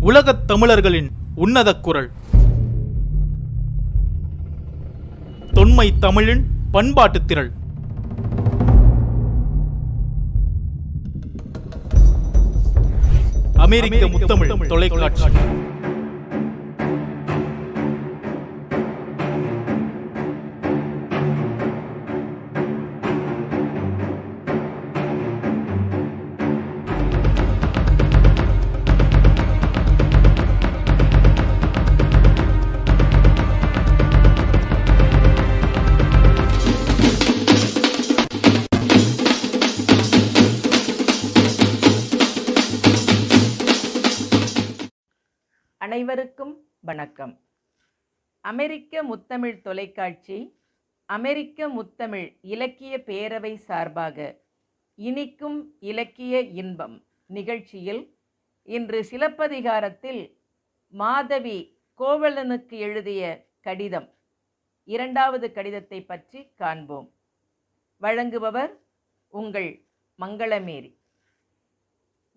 உலகத் தமிழர்களின் உன்னத குரல். தொன்மை தமிழின் பண்பாட்டு திரள். அமெரிக்க முத்தமிழ் தொலைக்காட்சி. அனைவருக்கும் வணக்கம். அமெரிக்க முத்தமிழ் தொலைக்காட்சி, அமெரிக்க முத்தமிழ் இலக்கிய பேரவை சார்பாக இனிக்கும் இலக்கிய இன்பம் நிகழ்ச்சியில் இன்று சிலப்பதிகாரத்தில் மாதவி கோவலனுக்கு எழுதிய கடிதம், இரண்டாவது கடிதத்தை பற்றி காண்போம். வழங்குபவர் உங்கள் மங்களமேரி.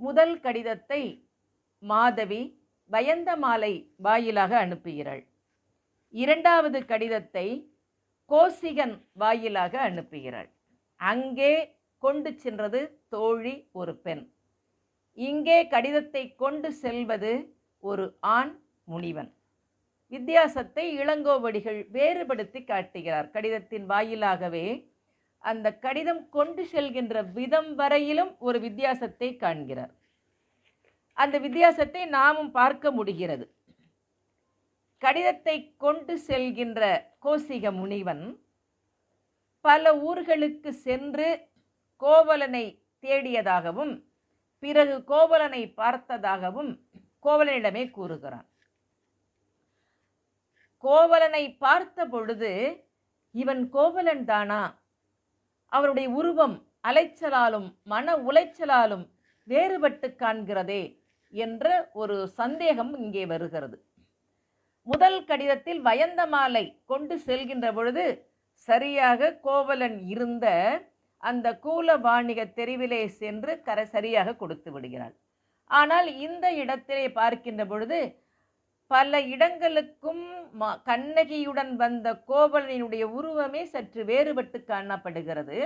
முதல் கடிதத்தை மாதவி வயந்தமாலை வாயிலாக அனுப்புகிறாள். இரண்டாவது கடிதத்தை கோசிகன் வாயிலாக அனுப்புகிறாள். அங்கே கொண்டு சென்றது தோழி ஒரு பெண், இங்கே கடிதத்தை கொண்டு செல்வது ஒரு ஆண் முனிவன். வித்தியாசத்தை இளங்கோவடிகள் வேறுபடுத்தி காட்டுகிறார். கடிதத்தின் வாயிலாகவே அந்த கடிதம் கொண்டு செல்கின்ற விதம் வரையிலும் ஒரு வித்தியாசத்தை காண்கிறார். அந்த வித்தியாசத்தை நாமும் பார்க்க முடிகிறது. கடிதத்தை கொண்டு செல்கின்ற கோசிக முனிவன் பல ஊர்களுக்கு சென்று கோவலனை தேடியதாகவும் பிறகு கோவலனை பார்த்ததாகவும் கோவலனிடமே கூறுகிறான். கோவலனை பார்த்த பொழுது இவன் கோவலன் தானா, அவருடைய உருவம் அலைச்சலாலும் மன உளைச்சலாலும் வேறுபட்டு காண்கிறதே என்ற ஒரு சந்தேகம் இங்கே வருகிறது. முதல் கடிதத்தில் வயந்தமாலை கொண்டு செல்கின்ற பொழுது சரியாக கோவலன் இருந்த அந்த கூலவாணிக தெருவிலே சென்று சரியாக கொடுத்து விடுகிறாள். ஆனால் இந்த இடத்திலே பார்க்கின்ற பொழுது பல இடங்களுக்கும் கண்ணகியுடன் வந்த கோவலனுடைய உருவமே சற்று வேறுபட்டு காணப்படுகிறது.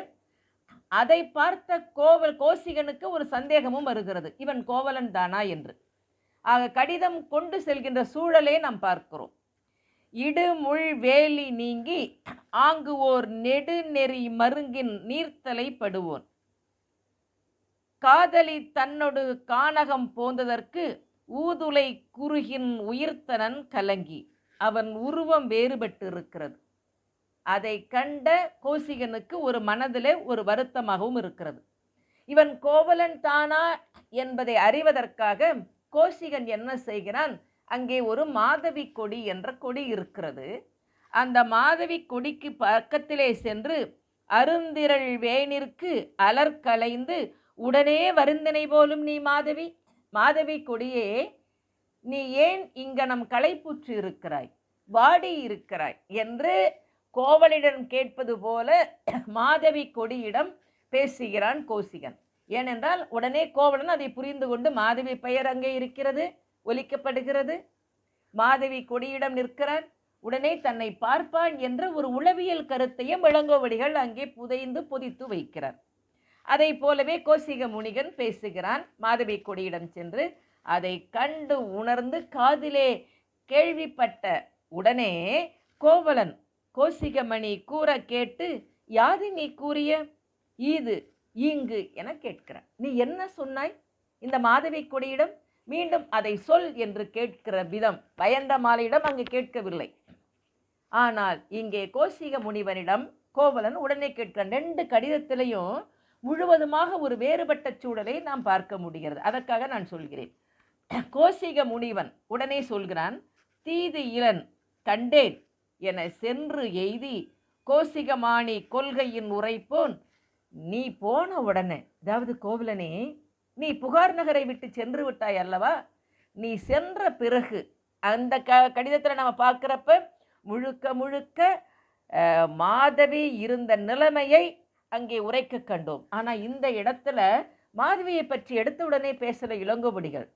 அதை பார்த்த கோசிகனுக்கு ஒரு சந்தேகமும் வருகிறது, இவன் கோவலன் தானா என்று. ஆக கடிதம் கொண்டு செல்கின்ற சூழலே நாம் பார்க்கிறோம். இடுமுள் வேலி நீங்கி ஆங்கு ஓர் நெடுநெறி மருங்கின் நீர்த்தலை படுவோன், காதலி தன்னொடு கானகம் போந்ததற்கு ஊதுலை குறுகின் உயிர்த்தனன் கலங்கி. அவன் உருவம் வேறுபட்டு இருக்கிறது. அதை கண்ட கோசிகனுக்கு ஒரு மனதிலே ஒரு வருத்தமாகவும் இருக்கிறது. இவன் கோவலன் தானா என்பதை அறிவதற்காக கோசிகன் என்ன செய்கிறான், அங்கே ஒரு மாதவி கொடி என்ற கொடி இருக்கிறது. அந்த மாதவி கொடிக்கு பக்கத்திலே சென்று அருந்திரள் வேணிற்கு அலர்கலைந்து உடனே வருந்தினை போலும் நீ மாதவி, மாதவி கொடியே நீ ஏன் இங்கனம் களைப்புற்று இருக்கிறாய், வாடி இருக்கிறாய் என்று கோவலனிடம் கேட்பது போல மாதவி கொடியிடம் பேசுகிறான் கோசிகன். ஏனென்றால் உடனே கோவலன் அதை புரிந்து கொண்டு மாதவி பெயர் அங்கே இருக்கிறது, ஒலிக்கப்படுகிறது. மாதவி கொடியிடம் நிற்கிறான், உடனே தன்னை பார்ப்பான் என்ற ஒரு உளவியல் கருத்தையும் இளங்கோவடிகள் அங்கே பொதித்து வைக்கிறார். அதை போலவே கோசிக முனிகன் பேசுகிறான். மாதவி கொடியிடம் சென்று அதை கண்டு உணர்ந்து காதிலே கேள்விப்பட்ட உடனே கோவலன் கோசிகமணி கூற கேட்டு யாது நீ கூறிய ஈது இங்கு என கேட்கிறான். நீ என்ன சொன்னாய் இந்த மாதவி கொடியிடம், மீண்டும் அதை சொல் என்று கேட்கிற விதம் வயந்தமாலையிடம் அங்கு கேட்கவில்லை. ஆனால் இங்கே கோசிக முனிவனிடம் கோவலன் உடனே கேட்கிறான். 2 கடிதத்திலையும் முழுவதுமாக ஒரு வேறுபட்ட சூழலை நாம் பார்க்க முடிகிறது. அதற்காக நான் சொல்கிறேன். கோசிக முனிவன் உடனே சொல்கிறான், தீது இளன் கண்டேன் என சென்று எய்தி கோசிகமானி கொள்கையின் உரைப்போன் நீ போன உடனே, அதாவது கோவலனே நீ புகார் நகரை விட்டு சென்று விட்டாய் அல்லவா, நீ சென்ற பிறகு அந்த கடிதத்தில் நம்ம பார்க்குறப்ப முழுக்க மாதவி இருந்த நிலைமையை அங்கே உரைக்க கண்டோம். ஆனால் இந்த இடத்துல மாதவியை பற்றி எடுத்த உடனே பேசல இளங்கோவடிகள்.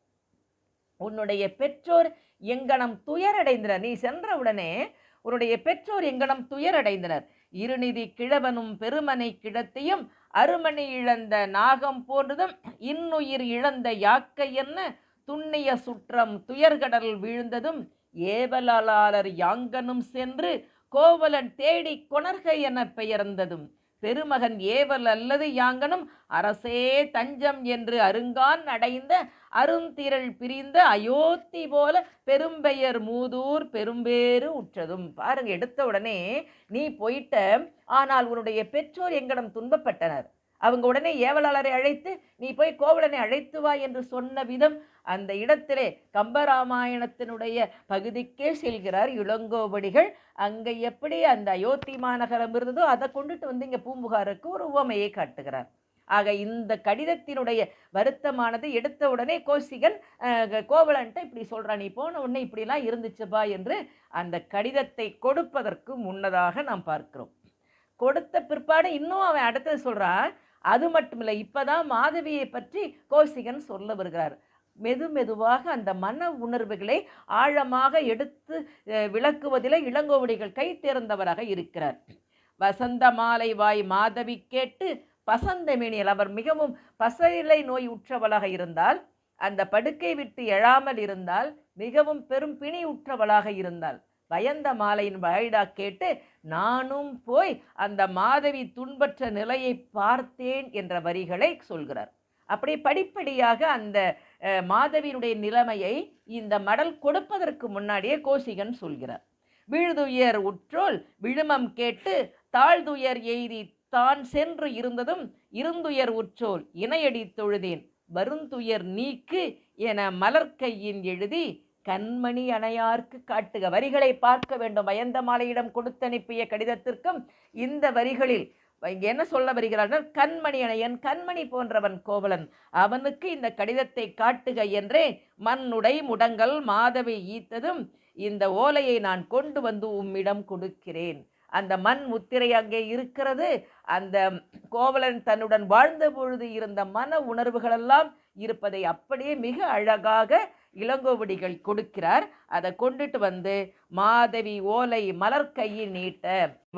உன்னுடைய பெற்றோர் எங்கனம் துயரடைந்தனர். நீ சென்றவுடனே உன்னுடைய பெற்றோர் எங்கனம் துயரடைந்தனர். இருநிதி கிழவனும் பெருமனை கிடத்தையும் அருமணி இழந்த நாகம் போன்றதும் இன்னுயிர் இழந்த யாக்கை என்ன துண்ணிய சுற்றம் துயர்கடல் வீழ்ந்ததும் ஏவலாளர் யாங்கனும் சென்று கோவலன் தேடி கொணர்க என பெயர்ந்ததும் பெருமகன் ஏவல் அல்லது யாங்கனும் அரசே தஞ்சம் என்று அருங்கான் அடைந்த அருந்திரள் பிரிந்த அயோத்தி போல பெரும்பெயர் மூதூர் பெரும்பேறு உற்றதும். பாருங்க, எடுத்த உடனே நீ போயிட்ட, ஆனால் உன்னுடைய பெற்றோர் எங்களிடம் துன்பப்பட்டனர். அவங்க உடனே ஏவலாளரை அழைத்து நீ போய் கோவலனை அழைத்து வா என்று சொன்ன விதம், அந்த இடத்திலே கம்பராமாயணத்தினுடைய பகுதிக்கே செல்கிறார் இளங்கோவடிகள். அங்கே எப்படி அந்த அயோத்தி மாநகரம் இருந்ததோ அதை கொண்டுட்டு வந்து இங்கே பூம்புகாருக்கு ஒரு உவமையை காட்டுகிறார். ஆக இந்த கடிதத்தினுடைய வருத்தமானது எடுத்த உடனே கோசிகன் கோவலன்ட்ட இப்படி சொல்கிறான், நீ போன உடனே இப்படிலாம் இருந்துச்சுப்பா என்று அந்த கடிதத்தை கொடுப்பதற்கு முன்னதாக நாம் பார்க்கிறோம். கொடுத்த பிற்பாடு இன்னும் அவன் அடுத்தது சொல்கிறான். அது மட்டுமில்லை, இப்போதான் மாதவியை பற்றி கோசிகன் சொல்ல வருகிறார். மெதுவாக அந்த மன உணர்வுகளை ஆழமாக எடுத்து விளக்குவதில் இளங்கோவடிகள் கை தேர்ந்தவராக இருக்கிறார். வசந்த மாலை வாய் மாதவி கேட்டு பசந்த மேனியல். அவர் மிகவும் பசைலை நோய் உற்றவளாக இருந்தால், அந்த படுக்கை விட்டு எழாமல் இருந்தால், மிகவும் பெரும் பிணி உற்றவளாக இருந்தால், பயந்த மாலையின் வாயிடா கேட்டு நானும் போய் அந்த மாதவி துன்பற்ற நிலையை பார்த்தேன் என்ற வரிகளை சொல்கிறார். அப்படி படிப்படியாக அந்த மாதவியினுடைய நிலைமையை இந்த மடல் கொடுப்பதற்கு முன்னாடியே கோசிகன் சொல்கிறார். வீழ்துயர் உற்றோல் விழுமம் கேட்டு தாழ்துயர் எய்தி தான் சென்று இருந்ததும் இருந்துயர் உற்றோல் இணையடி தொழுதேன் வருந்துயர் நீக்கு என மலர்கையின் எழுதி கண்மணி அணையார்க்கு காட்டுக. வரிகளை பார்க்க வேண்டும். வயந்த மாலையிடம் கொடுத்தனுப்பிய கடிதத்திற்கும் இந்த வரிகளில் என்ன சொல்ல வருகிறார்கள்? கண்மணி அணையன், கண்மணி போன்றவன் கோவலன், அவனுக்கு இந்த கடிதத்தை காட்டுக என்றே மண்ணுடை முடங்கல் மாதவி ஈத்ததும் இந்த ஓலையை நான் கொண்டு வந்து உம்மிடம் கொடுக்கிறேன். அந்த மண் முத்திரை அங்கே இருக்கிறது. அந்த கோவலன் தன்னுடன் வாழ்ந்த பொழுது இருந்த மன உணர்வுகளெல்லாம் இருப்பதை அப்படியே மிக அழகாக இளங்கோவடிகள் கொடுக்கிறார். அதை கொண்டுட்டு வந்து மாதவி ஓலை மலர் கையில் நீட்ட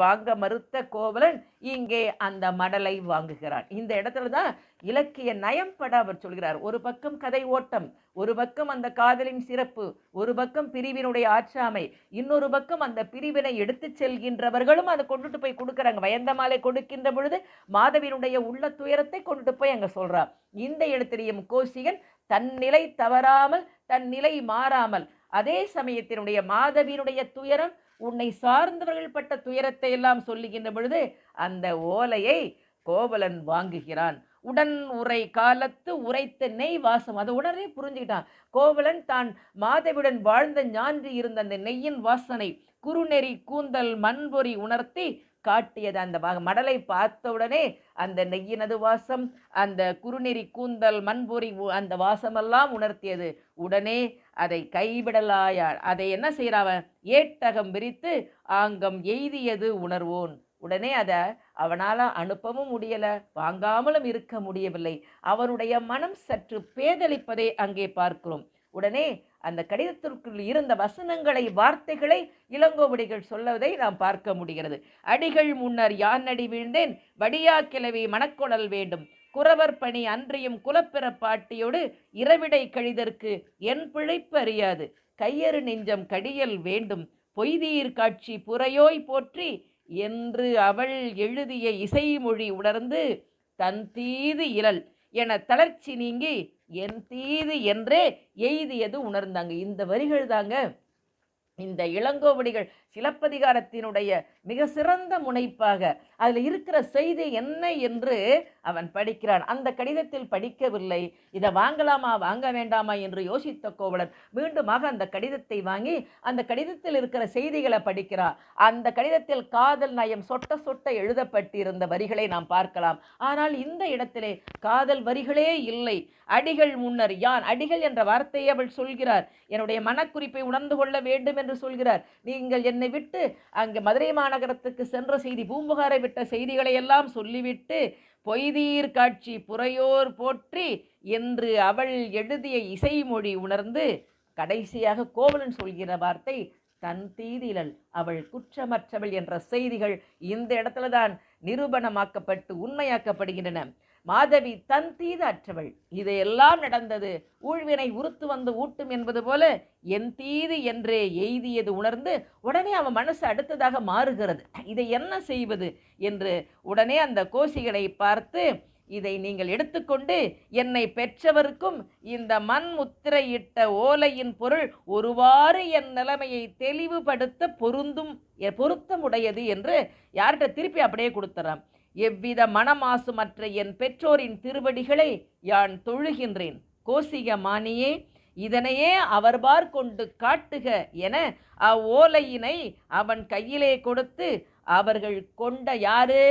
வாங்க மறுத்த கோவலன் இங்கே அந்த மடலை வாங்குகிறான். இந்த இடத்துல தான் இலக்கிய நயம்பட அவர் சொல்கிறார். ஒரு பக்கம் கதை ஓட்டம், ஒரு பக்கம் அந்த காதலின் சிறப்பு, ஒரு பக்கம் பிரிவினுடைய ஆற்றாமை, இன்னொரு பக்கம் அந்த பிரிவினை எடுத்து செல்கின்றவர்களும் அதை கொண்டுட்டு போய் கொடுக்குறாங்க. வயந்த மாலை கொடுக்கின்ற பொழுது மாதவியினுடைய உள்ள துயரத்தை கொண்டுட்டு போய் அங்கே சொல்றார். இந்த இடத்திலேயும் கோசிகன் தன் நிலை தவறாமல், தன் நிலை மாறாமல், அதே சமயத்தினுடைய மாதவியினுடைய துயரம், உன்னை சார்ந்தவர்கள் பட்ட துயரத்தை எல்லாம் சொல்லுகின்ற பொழுது அந்த ஓலையை கோவலன் வாங்குகிறான். உடன் உரை காலத்து உரைத்த நெய் வாசம், அதை உடனே புரிஞ்சுக்கிட்டான். கோவலன் தான் மாதவியுடன் வாழ்ந்த ஞான்று இருந்த அந்த நெய்யின் வாசனை குறுநெறி கூந்தல் மண்பொறி உணர்த்தி காட்டியது. அந்த மடலை பார்த்தவுடனே அந்த நெய்யினது வாசம், அந்த குறுநெறி கூந்தல் மண்பொறி அந்த வாசமெல்லாம் உணர்த்தியது. உடனே அதை கைவிடலாயா, அதை என்ன செய்யறாவன், ஏட்டகம் விரித்து ஆங்கம் எய்தியது உணர்வோன். உடனே அதை அவனால் அனுப்பவும் முடியலை, வாங்காமலும் இருக்க முடியவில்லை. அவனுடைய மனம் சற்று பேதளிப்பதை அங்கே பார்க்கிறோம். உடனே அந்த கடிதத்திற்குள் இருந்த வசனங்களை, வார்த்தைகளை இளங்கோவடிகள் சொல்வதை நாம் பார்க்க முடிகிறது. அடிகள் முன்னர் யானடி வீழ்ந்தேன் வடியா கிளவி மணக்கொடல் வேண்டும் குறவர் பணி அன்றியும் குலப்பிற பாட்டியோடு இரவிடை கழிதற்கு என் பிழைப்பு அறியாது கையறு நெஞ்சம் கடியல் வேண்டும் பொய்தீர் காட்சி புறையோய் போற்றி என்று அவள் எழுதிய இசைமொழி உணர்ந்து தன் தீது இழல் என தளர்ச்சி நீங்கி என் தீது என்றே எய்தியது உணர்ந்தாங்க. இந்த வரிகள் தாங்க இந்த இளங்கோவடிகள் சிலப்பதிகாரத்தினுடைய மிக சிறந்த முனைப்பாக. அதில் இருக்கிற செய்தி என்ன என்று அவன் படிக்கிறான். அந்த கடிதத்தில் படிக்கவில்லை. இதை வாங்கலாமா வாங்க வேண்டாமா என்று யோசித்த கோவலன் மீண்டுமாக அந்த கடிதத்தை வாங்கி அந்த கடிதத்தில் இருக்கிற செய்திகளை படிக்கிறான். அந்த கடிதத்தில் காதல் நயம் சொட்ட சொட்ட எழுதப்பட்டிருந்த வரிகளை நாம் பார்க்கலாம். ஆனால் இந்த இடத்திலே காதல் வரிகளே இல்லை. அடிகள் முன்னர் யான், அடிகள் என்ற வார்த்தையை அவள் சொல்கிறார். என்னுடைய மனக்குறிப்பை உணர்ந்து கொள்ள வேண்டும் என்று சொல்கிறார். நீங்கள் என்னை விட்டு அங்கே மதுரை மாநகரத்துக்கு சென்ற செய்தி, பூம்புகாரை விட்ட செய்திகளை எல்லாம் சொல்லிவிட்டு பொய்தீர் காட்சி புறையோர் போற்றி என்று அவள் எழுதிய இசைமொழி உணர்ந்து கடைசியாக கோவலன் சொல்கிற வார்த்தை தன் தீதிலள் அவள் குற்றமற்றவள் என்ற செய்திகள் இந்த இடத்துல தான் நிரூபணமாக்கப்பட்டு உண்மையாக்கப்படுகின்றன. மாதவி தன் தீது அற்றவள். இதையெல்லாம் நடந்தது ஊழ்வினை உறுத்து வந்து ஊட்டும் என்பது போல என் தீது என்றே எய்தியது உணர்ந்து உடனே அவன் மனசு அடுத்ததாக மாறுகிறது. இதை என்ன செய்வது என்று உடனே அந்த கோசிகளை பார்த்து, இதை நீங்கள் எடுத்துக்கொண்டு என்னை பெற்றவருக்கும் இந்த மண் முத்திரையிட்ட ஓலையின் பொருள் ஒருவாறு என் நிலைமையை தெளிவுபடுத்த பொருத்தமுடையது என்று யார்கிட்ட திருப்பி அப்படியே கொடுத்துறான். எவ்வித மனமாசுமற்ற என் பெற்றோரின் திருவடிகளை யான் தொழுகின்றேன். கோசிக மானியே, இதனையே அவர்பார் கொண்டு காட்டுக என அவ்வோலையினை அவன் கையிலே கொடுத்து, அவர்கள் கொண்ட யாரு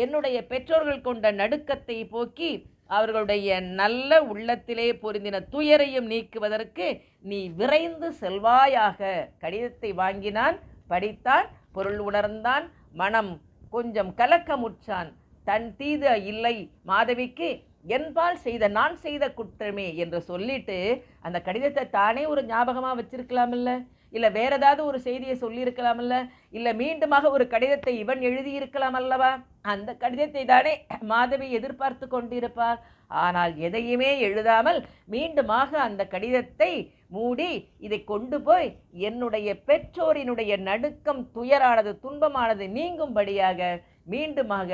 என்னுடைய பெற்றோர்கள் கொண்ட நடுக்கத்தை போக்கி அவர்களுடைய நல்ல உள்ளத்திலே பொருந்தின துயரையும் நீக்குவதற்கு நீ விரைந்து செல்வாயாக. கடிதத்தை வாங்கினான், படித்தான், பொருள் உணர்ந்தான், மனம் கொஞ்சம் கலக்கமுற்றான். தன் தீது இல்லை மாதவிக்கு, என்பால் செய்த நான் செய்த குற்றமே என்று சொல்லிட்டு அந்த கடிதத்தை தானே ஒரு ஞாபகமாக வச்சிருக்கலாமில்ல, இல்லை வேற ஏதாவது ஒரு செய்தியை சொல்லியிருக்கலாமில்ல, இல்லை மீண்டுமாக ஒரு கடிதத்தை இவன் எழுதியிருக்கலாம் அல்லவா? அந்த கடிதத்தை தானே மாதவி எதிர்பார்த்து கொண்டிருப்பார். ஆனால் எதையுமே எழுதாமல் மீண்டுமாக அந்த கடிதத்தை மூடி இதை கொண்டு போய் என்னுடைய பெற்றோரினுடைய நடுக்கம் துயரானது துன்பமானது நீங்கும்படியாக மீண்டுமாக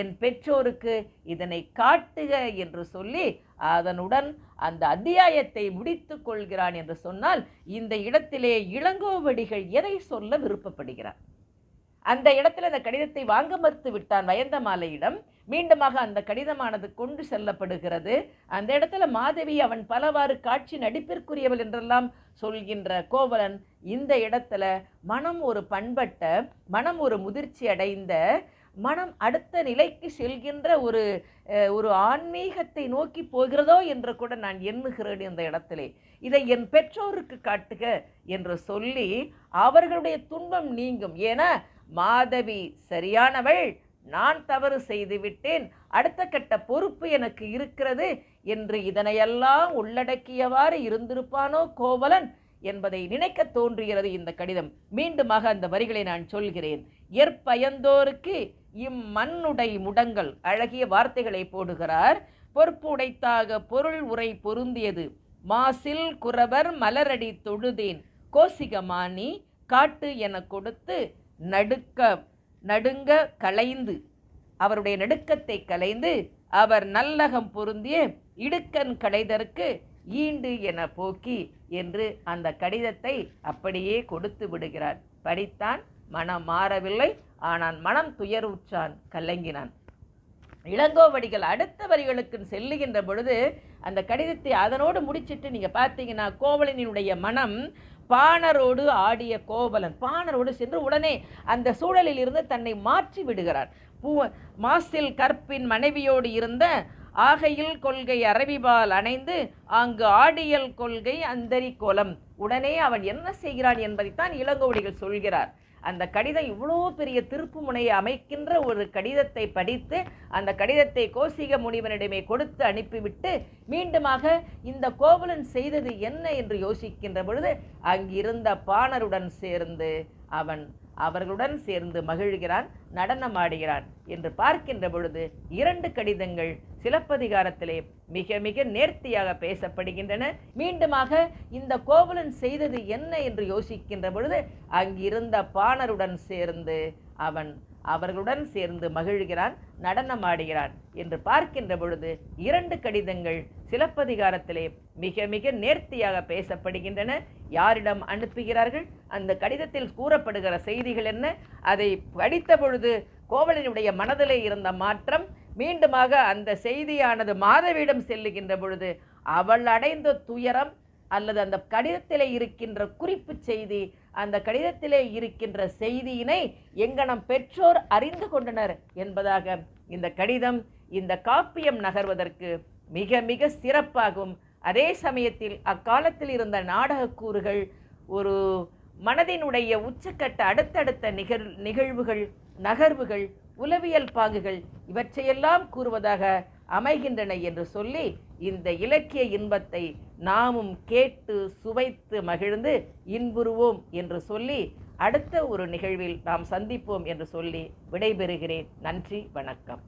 என் பெற்றோருக்கு இதனை காட்டுக என்று சொல்லி அதனுடன் அந்த அத்தியாயத்தை முடித்து கொள்கிறான் என்று சொன்னால், இந்த இடத்திலே இளங்கோவடிகள் எதை சொல்ல விருப்பப்படுகிறார்? அந்த இடத்துல அந்த கடிதத்தை வாங்க மறுத்து விட்டான் வயந்தமாலையிடம். மீண்டுமாக அந்த கடிதமானது கொண்டு செல்லப்படுகிறது. அந்த இடத்துல மாதவி அவன் பலவாறு காட்சி நடிப்பிற்குரியவள் என்றெல்லாம் சொல்கின்ற கோவலன் இந்த இடத்துல மனம் ஒரு பண்பட்ட, மனம் ஒரு முதிர்ச்சி அடைந்த, மனம் அடுத்த நிலைக்கு செல்கின்ற ஒரு ஆன்மீகத்தை நோக்கி போகிறதோ என்று கூட நான் எண்ணுகிறேன். இந்த இடத்திலே இதை என் பெற்றோருக்கு காட்டுக என்று சொல்லி அவர்களுடைய துன்பம் நீங்கும். ஏன்னா மாதவி சரியானவள், நான் தவறு செய்துவிட்டேன், அடுத்த கட்ட பொறுப்பு எனக்கு இருக்கிறது என்று இதனையெல்லாம் உள்ளடக்கியவாறு இருந்திருப்பானோ கோவலன் என்பதை நினைக்க தோன்றுகிறது இந்த கடிதம். மீண்டுமாக அந்த வரிகளை நான் சொல்கிறேன். ஏற்பயந்தோருக்கு இம்மண்ணுடை முடங்கள், அழகிய வார்த்தைகளை போடுகிறார். பொறுப்பு உடைத்தாக பொருள் உரை பொருந்தியது, மாசில் குறவர் மலரடி தொழுதேன், கோசிகமானி காட்டு என கொடுத்து நடுங்க களைந்து, அவருடைய நடுக்கத்தை களைந்து அவர் நல்லகம் பொருந்திய இடுக்கன் களைதற்கு ஈண்டு என போக்கி என்று அந்த கடிதத்தை அப்படியே கொடுத்து விடுகிறார். படித்தான், மனம் மாறவில்லை, ஆனால் மனம் துயருற்றான், கலங்கினான். இளங்கோவடிகள் அடுத்த வரிகளுக்கு செல்லுகின்ற பொழுது அந்த கடிதத்தை அதனோடு முடிச்சிட்டு நீங்கள் பார்த்தீங்கன்னா கோவலனினுடைய மனம் பாணரோடு ஆடிய கோவலன் பாணரோடு சென்று உடனே அந்த சூழலில் இருந்து தன்னை மாற்றி விடுகிறார். மாசில் கற்பின் மனைவியோடு இருந்த ஆகையில் கொள்கை அரவிபால் அணைந்து அங்கு ஆடியல் கொள்கை அந்தரி கோலம். உடனே அவன் என்ன செய்கிறான் என்பதைத்தான் இளங்கோவடிகள் சொல்கிறார். அந்த கடிதம் இவ்வளோ பெரிய திருப்பு முனையை அமைக்கின்ற ஒரு கடிதத்தை படித்து அந்த கடிதத்தை கோசிக முனிவனிடமே கொடுத்து அனுப்பிவிட்டு மீண்டுமாக இந்த கோவலன் செய்தது என்ன என்று யோசிக்கின்ற பொழுது அங்கிருந்த பாணருடன் சேர்ந்து அவர்களுடன் சேர்ந்து மகிழ்கிறான், நடனமாடுகிறான் என்று பார்க்கின்ற பொழுது 2 கடிதங்கள் சிலப்பதிகாரத்திலே மிக மிக நேர்த்தியாக பேசப்படுகின்றன. மீண்டுமாக இந்த கோவலன் செய்தது என்ன என்று யோசிக்கின்ற பொழுது அங்கிருந்த பாணருடன் சேர்ந்து அவர்களுடன் சேர்ந்து மகிழ்கிறான், நடனமாடுகிறான் என்று பார்க்கின்ற பொழுது 2 கடிதங்கள் சிலப்பதிகாரத்திலே மிக மிக நேர்த்தியாக பேசப்படுகின்றன. யாரிடம் அனுப்புகிறார்கள், அந்த கடிதத்தில் கூறப்படுகிற செய்திகள் என்ன, அதை படித்த பொழுது கோவலனுடைய மனதிலே இருந்த மாற்றம், மீண்டுமாக அந்த செய்தியானது மாதவியிடம் செல்லுகின்ற பொழுது அவள் அடைந்த துயரம் அல்லது அந்த கடிதத்திலே இருக்கின்ற குறிப்பு செய்தி, அந்த கடிதத்திலே இருக்கின்ற செய்தியினை எங்கனம் பெற்றோர் அறிந்து கொண்டனர் என்பதாக இந்த கடிதம் இந்த காப்பியம் நகர்வதற்கு மிக மிக சிறப்பாகும். அதே சமயத்தில் அக்காலத்தில் இருந்த நாடக கூறுகள், ஒரு மனதினுடைய உச்சக்கட்ட அடுத்தடுத்த நிகழ்வுகள், நகர்வுகள், உளவியல் பாங்குகள் இவற்றையெல்லாம் கூறுவதாக அமைகின்றன என்று சொல்லி இந்த இலக்கிய இன்பத்தை நாமும் கேட்டு சுவைத்து மகிழ்ந்து இன்புறுவோம் என்று சொல்லி அடுத்த ஒரு நிகழ்வில் நாம் சந்திப்போம் என்று சொல்லி விடைபெறுகிறேன். நன்றி, வணக்கம்.